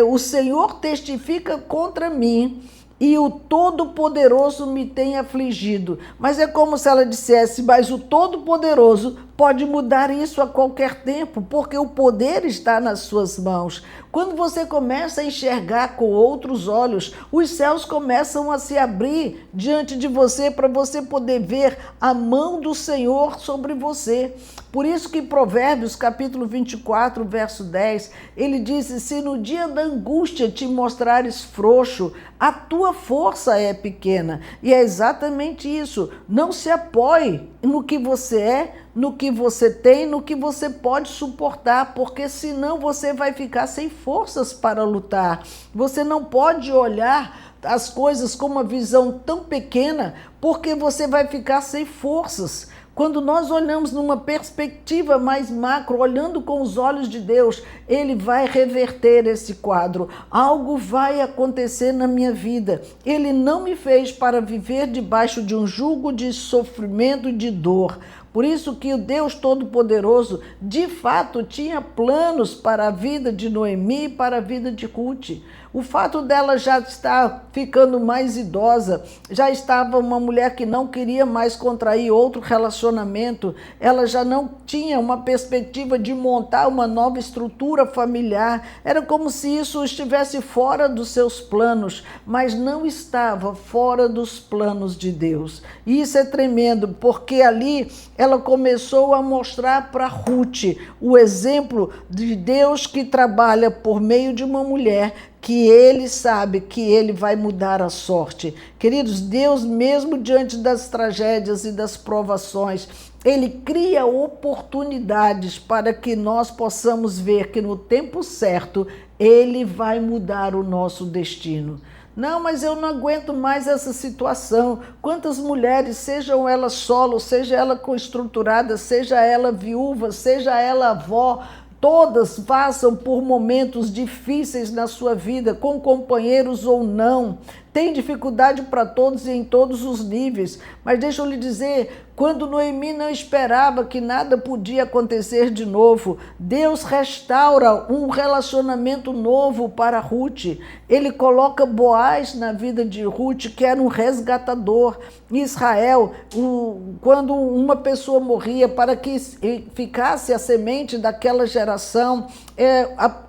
o Senhor testifica contra mim, e o Todo-Poderoso me tem afligido. Mas é como se ela dissesse, mas o Todo-Poderoso pode mudar isso a qualquer tempo, porque o poder está nas suas mãos. Quando você começa a enxergar com outros olhos, os céus começam a se abrir diante de você para você poder ver a mão do Senhor sobre você. Por isso que em Provérbios, capítulo 24, verso 10, ele diz, se no dia da angústia te mostrares frouxo, a tua força é pequena. E é exatamente isso. Não se apoie no que você é, no que você tem, no que você pode suportar, porque senão você vai ficar sem forças para lutar. Você não pode olhar as coisas com uma visão tão pequena, porque você vai ficar sem forças. Quando nós olhamos numa perspectiva mais macro, olhando com os olhos de Deus, Ele vai reverter esse quadro. Algo vai acontecer na minha vida. Ele não me fez para viver debaixo de um jugo de sofrimento e de dor. Por isso que o Deus Todo-Poderoso, de fato, tinha planos para a vida de Noemi e para a vida de Ruth. O fato dela já estar ficando mais idosa, já estava uma mulher que não queria mais contrair outro relacionamento, ela já não tinha uma perspectiva de montar uma nova estrutura familiar, era como se isso estivesse fora dos seus planos, mas não estava fora dos planos de Deus. E isso é tremendo, porque ali ela começou a mostrar para Ruth o exemplo de Deus que trabalha por meio de uma mulher que ele sabe que ele vai mudar a sorte. Queridos, Deus, mesmo diante das tragédias e das provações, Ele cria oportunidades para que nós possamos ver que no tempo certo Ele vai mudar o nosso destino. Não, mas eu não aguento mais essa situação. Quantas mulheres, sejam elas solo, seja ela estruturada, seja ela viúva, seja ela avó, todas passam por momentos difíceis na sua vida, com companheiros ou não. Tem dificuldade para todos e em todos os níveis. Mas deixa eu lhe dizer, quando Noemi não esperava que nada podia acontecer de novo, Deus restaura um relacionamento novo para Ruth. Ele coloca Boaz na vida de Ruth, que era um resgatador. Em Israel, quando uma pessoa morria, para que ficasse a semente daquela geração,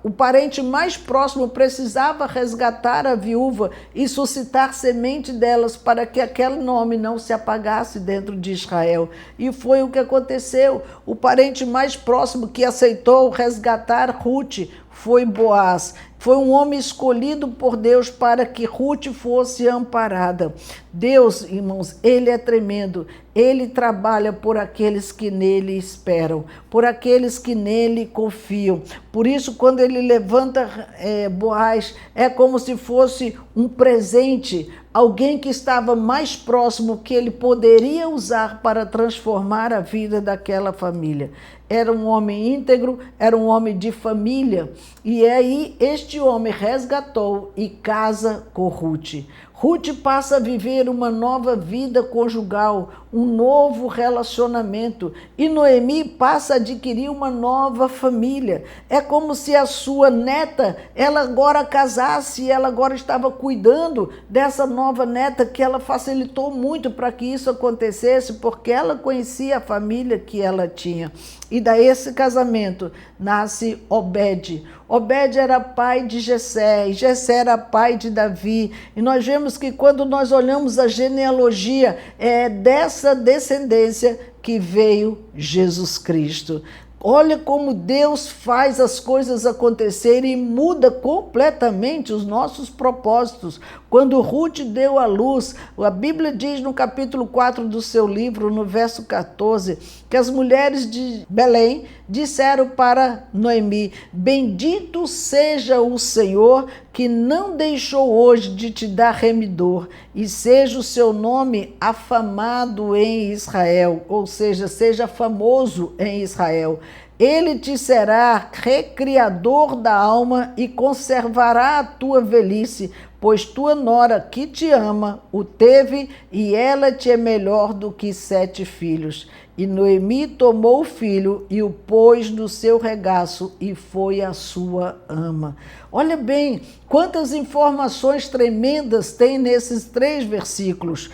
o parente mais próximo precisava resgatar a viúva e suscitar semente delas para que aquele nome não se apagasse dentro de Israel. E foi o que aconteceu. O parente mais próximo que aceitou resgatar Ruth foi Boaz. Foi um homem escolhido por Deus para que Ruth fosse amparada. Deus, irmãos, Ele é tremendo. Ele trabalha por aqueles que nele esperam, por aqueles que nele confiam. Por isso, quando Ele levanta Boaz, é como se fosse um presente, alguém que estava mais próximo, que Ele poderia usar para transformar a vida daquela família. Era um homem íntegro, era um homem de família. E aí este homem resgatou e casa com Ruth. Ruth passa a viver uma nova vida conjugal, um novo relacionamento. E Noemi passa a adquirir uma nova família. É como se a sua neta, ela agora casasse, ela agora estava cuidando dessa nova neta, que ela facilitou muito para que isso acontecesse, porque ela conhecia a família que ela tinha. E daí esse casamento nasce Obed. Obed era pai de Jessé, e Jessé era pai de Davi. E nós vemos que quando nós olhamos a genealogia, é dessa descendência que veio Jesus Cristo. Olha como Deus faz as coisas acontecerem e muda completamente os nossos propósitos. Quando Ruth deu à luz, a Bíblia diz no capítulo 4 do seu livro, no verso 14, que as mulheres de Belém disseram para Noemi: bendito seja o Senhor que não deixou hoje de te dar remidor, e seja o seu nome afamado em Israel, ou seja, seja famoso em Israel. Ele te será recriador da alma e conservará a tua velhice, pois tua nora que te ama o teve, e ela te é melhor do que 7 filhos. E Noemi tomou o filho e o pôs no seu regaço, e foi a sua ama. Olha bem, quantas informações tremendas tem nesses 3 versículos.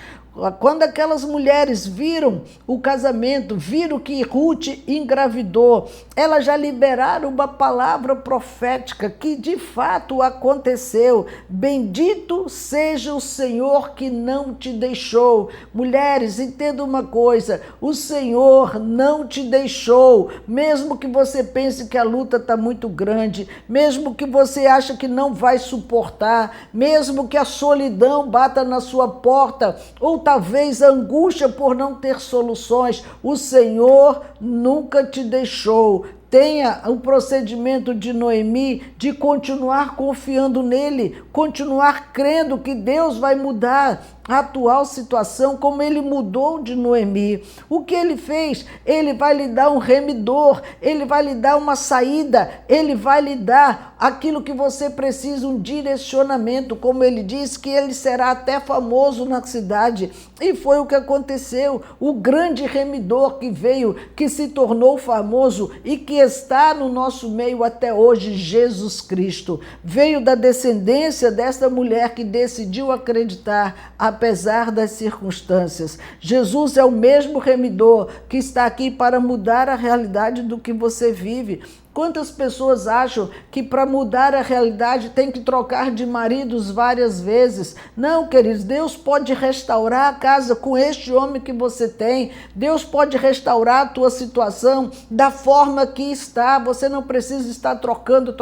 Quando aquelas mulheres viram o casamento, viram que Ruth engravidou, elas já liberaram uma palavra profética que de fato aconteceu. Bendito seja o Senhor que não te deixou. Mulheres, entenda uma coisa, o Senhor não te deixou. Mesmo que você pense que a luta está muito grande, mesmo que você ache que não vai suportar, mesmo que a solidão bata na sua porta, ou talvez a angústia por não ter soluções, o Senhor nunca te deixou. Tenha o procedimento de Noemi de continuar confiando nele, continuar crendo que Deus vai mudar a atual situação como ele mudou de Noemi. O que ele fez? Ele vai lhe dar um remidor, ele vai lhe dar uma saída, ele vai lhe dar aquilo que você precisa, um direcionamento, como ele disse, que ele será até famoso na cidade. E foi o que aconteceu. O grande remidor que veio, que se tornou famoso e que está no nosso meio até hoje, Jesus Cristo. Veio da descendência dessa mulher que decidiu acreditar, apesar das circunstâncias. Jesus é o mesmo remidor que está aqui para mudar a realidade do que você vive. Quantas pessoas acham que para mudar a realidade tem que trocar de maridos várias vezes? Não, queridos, Deus pode restaurar a casa com este homem que você tem. Deus pode restaurar a tua situação da forma que está. Você não precisa estar trocando.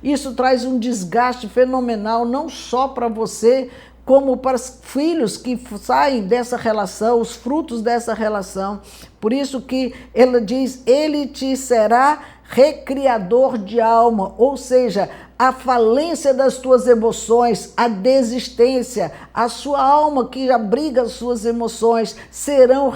Isso traz um desgaste fenomenal, não só para você, como para os filhos que saem dessa relação, os frutos dessa relação. Por isso que ela diz, ele te será recriador de alma, ou seja, a falência das tuas emoções, a desistência, a sua alma que abriga as suas emoções serão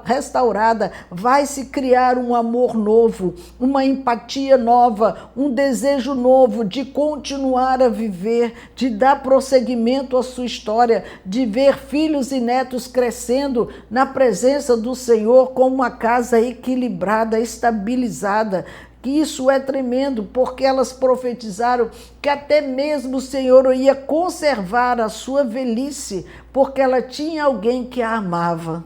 restauradas, vai se criar um amor novo, uma empatia nova, um desejo novo de continuar a viver, de dar prosseguimento à sua história, de ver filhos e netos crescendo na presença do Senhor com uma casa equilibrada, estabilizada. Isso é tremendo, porque elas profetizaram que até mesmo o Senhor ia conservar a sua velhice, porque ela tinha alguém que a amava.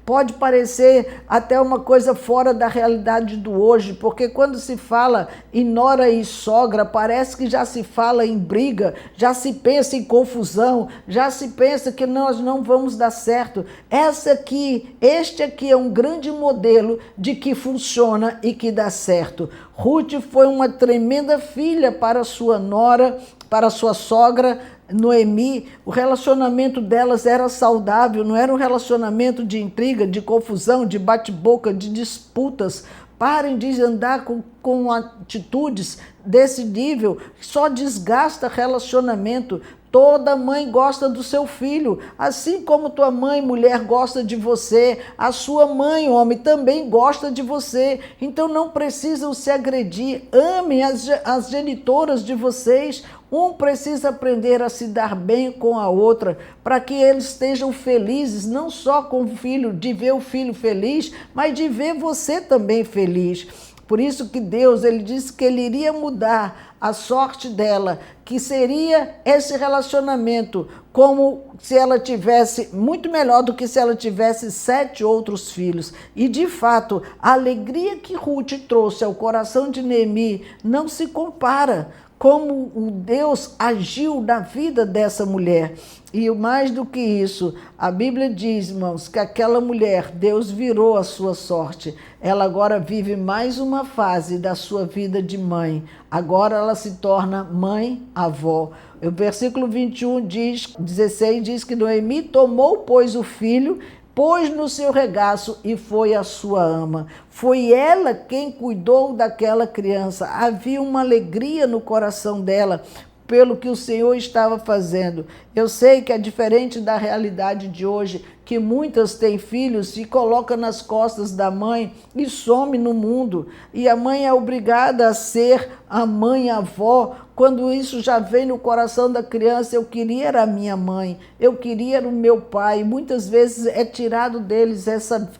Pode parecer até uma coisa fora da realidade do hoje, porque quando se fala em nora e sogra, parece que já se fala em briga, já se pensa em confusão, já se pensa que nós não vamos dar certo. Este aqui é um grande modelo de que funciona e que dá certo. Ruth foi uma tremenda filha para sua nora, para sua sogra, Noemi. O relacionamento delas era saudável, não era um relacionamento de intriga, de confusão, de bate-boca, de disputas. Parem de andar com atitudes desse nível, só desgasta relacionamento. Toda mãe gosta do seu filho, assim como tua mãe, mulher, gosta de você, a sua mãe, homem, também gosta de você. Então não precisam se agredir, amem as genitoras de vocês. Um precisa aprender a se dar bem com a outra, para que eles estejam felizes, não só com o filho, de ver o filho feliz, mas de ver você também feliz. Por isso que Deus, ele disse que ele iria mudar a sorte dela, que seria esse relacionamento como se ela tivesse, muito melhor do que se ela tivesse 7 outros filhos. E de fato, a alegria que Ruth trouxe ao coração de Noemi não se compara como o Deus agiu na vida dessa mulher. E mais do que isso, a Bíblia diz, irmãos, que aquela mulher, Deus virou a sua sorte. Ela agora vive mais uma fase da sua vida de mãe. Agora ela se torna mãe, avó. O versículo 16 diz que Noemi tomou, pois, o filho pôs no seu regaço e foi a sua ama. Foi ela quem cuidou daquela criança. Havia uma alegria no coração dela pelo que o Senhor estava fazendo. Eu sei que é diferente da realidade de hoje, que muitas têm filhos e colocam nas costas da mãe e some no mundo. E a mãe é obrigada a ser a mãe, a avó, quando isso já vem no coração da criança. Eu queria era a minha mãe, eu queria era o meu pai. Muitas vezes é tirado deles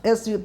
esse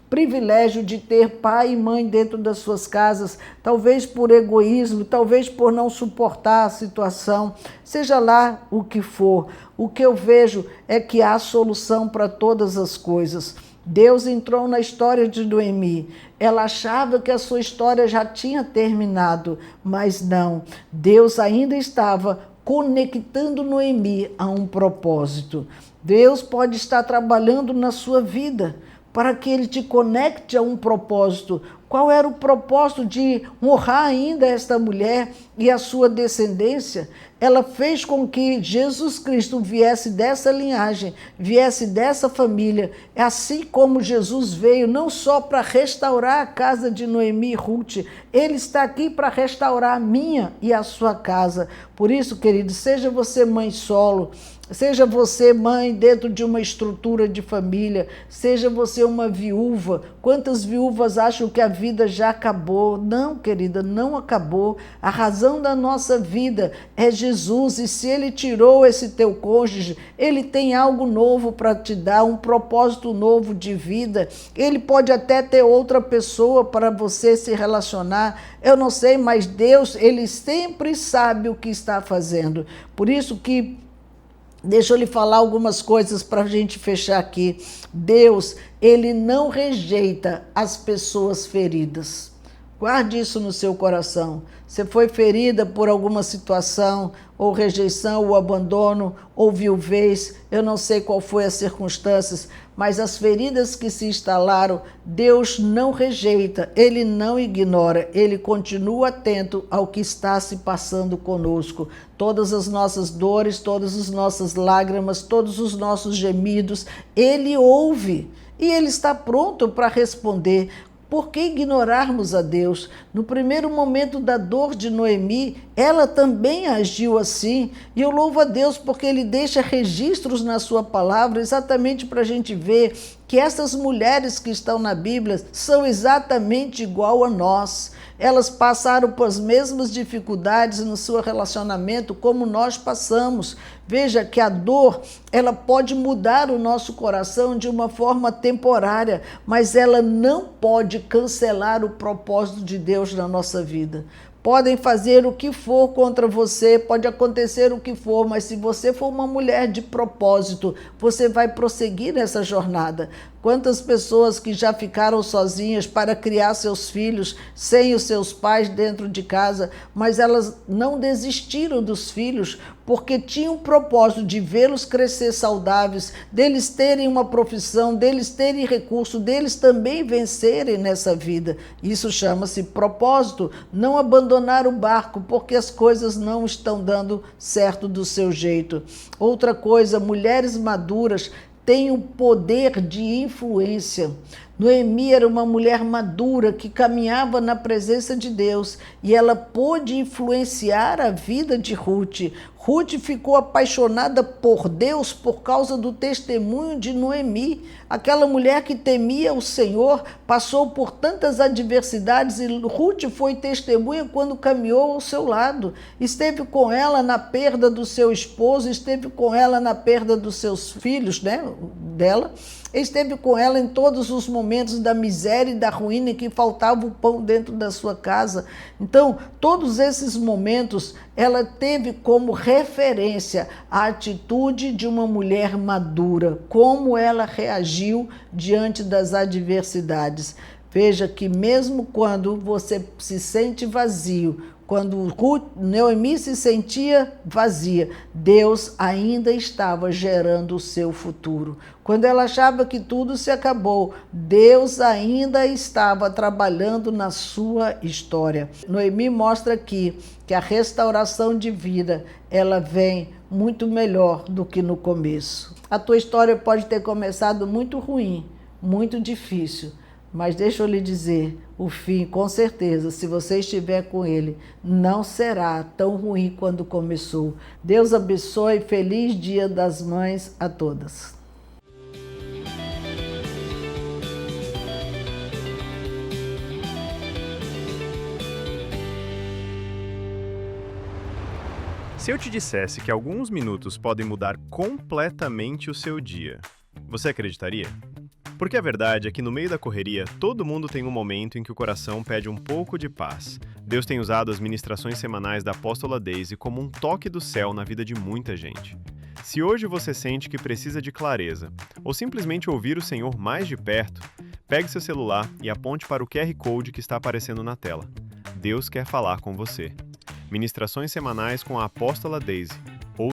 privilégio de ter pai e mãe dentro das suas casas, talvez por egoísmo, talvez por não suportar a situação, seja lá o que for. O que eu vejo é que há solução para todas as coisas. Deus entrou na história de Noemi. Ela achava que a sua história já tinha terminado, mas não. Deus ainda estava conectando Noemi a um propósito. Deus pode estar trabalhando na sua vida para que Ele te conecte a um propósito. Qual era o propósito de honrar ainda esta mulher e a sua descendência? Ela fez com que Jesus Cristo viesse dessa linhagem, viesse dessa família, assim como Jesus veio não só para restaurar a casa de Noemi e Ruth, Ele está aqui para restaurar a minha e a sua casa. Por isso, querido, seja você mãe solo, seja você mãe dentro de uma estrutura de família, seja você uma viúva. Quantas viúvas acham que a vida já acabou? Não, querida, não acabou. A razão da nossa vida é Jesus, e se Ele tirou esse teu cônjuge, Ele tem algo novo para te dar, um propósito novo de vida. Ele pode até ter outra pessoa para você se relacionar, eu não sei, mas Deus, Ele sempre sabe o que está fazendo. Por isso que deixa eu lhe falar algumas coisas para a gente fechar aqui. Deus, Ele não rejeita as pessoas feridas. Guarde isso no seu coração. Você foi ferida por alguma situação, ou rejeição, ou abandono, ou viuvez, eu não sei qual foi as circunstâncias, mas as feridas que se instalaram, Deus não rejeita, Ele não ignora, Ele continua atento ao que está se passando conosco. Todas as nossas dores, todas as nossas lágrimas, todos os nossos gemidos, Ele ouve e Ele está pronto para responder. Por que ignorarmos a Deus? No primeiro momento da dor de Noemi, ela também agiu assim. E eu louvo a Deus porque Ele deixa registros na sua palavra exatamente para a gente ver que essas mulheres que estão na Bíblia são exatamente igual a nós. Elas passaram por as mesmas dificuldades no seu relacionamento como nós passamos. Veja que a dor, ela pode mudar o nosso coração de uma forma temporária, mas ela não pode cancelar o propósito de Deus na nossa vida. Podem fazer o que for contra você, pode acontecer o que for, mas se você for uma mulher de propósito, você vai prosseguir nessa jornada. Quantas pessoas que já ficaram sozinhas para criar seus filhos sem os seus pais dentro de casa, mas elas não desistiram dos filhos porque tinham o propósito de vê-los crescer saudáveis, deles terem uma profissão, deles terem recurso, deles também vencerem nessa vida. Isso chama-se propósito, não abandonar o barco porque as coisas não estão dando certo do seu jeito. Outra coisa, mulheres maduras tem o poder de influência. Noemi era uma mulher madura que caminhava na presença de Deus e ela pôde influenciar a vida de Ruth. Ruth ficou apaixonada por Deus por causa do testemunho de Noemi. Aquela mulher que temia o Senhor passou por tantas adversidades e Ruth foi testemunha quando caminhou ao seu lado. Esteve com ela na perda do seu esposo, esteve com ela na perda dos seus filhos, dela. Esteve com ela em todos os momentos da miséria e da ruína em que faltava o pão dentro da sua casa. Então, todos esses momentos, ela teve como referência a atitude de uma mulher madura, como ela reagiu diante das adversidades. Veja que mesmo quando você se sente vazio, Quando Noemi se sentia vazia, Deus ainda estava gerando o seu futuro. Quando ela achava que tudo se acabou, Deus ainda estava trabalhando na sua história. Noemi mostra aqui que a restauração de vida, ela vem muito melhor do que no começo. A tua história pode ter começado muito ruim, muito difícil, mas deixa eu lhe dizer, o fim, com certeza, se você estiver com ele, não será tão ruim quando começou. Deus abençoe, feliz Dia das Mães a todas. Se eu te dissesse que alguns minutos podem mudar completamente o seu dia, você acreditaria? Porque a verdade é que no meio da correria, todo mundo tem um momento em que o coração pede um pouco de paz. Deus tem usado as ministrações semanais da apóstola Daisy como um toque do céu na vida de muita gente. Se hoje você sente que precisa de clareza, ou simplesmente ouvir o Senhor mais de perto, pegue seu celular e aponte para o QR Code que está aparecendo na tela. Deus quer falar com você. Ministrações semanais com a apóstola Daisy.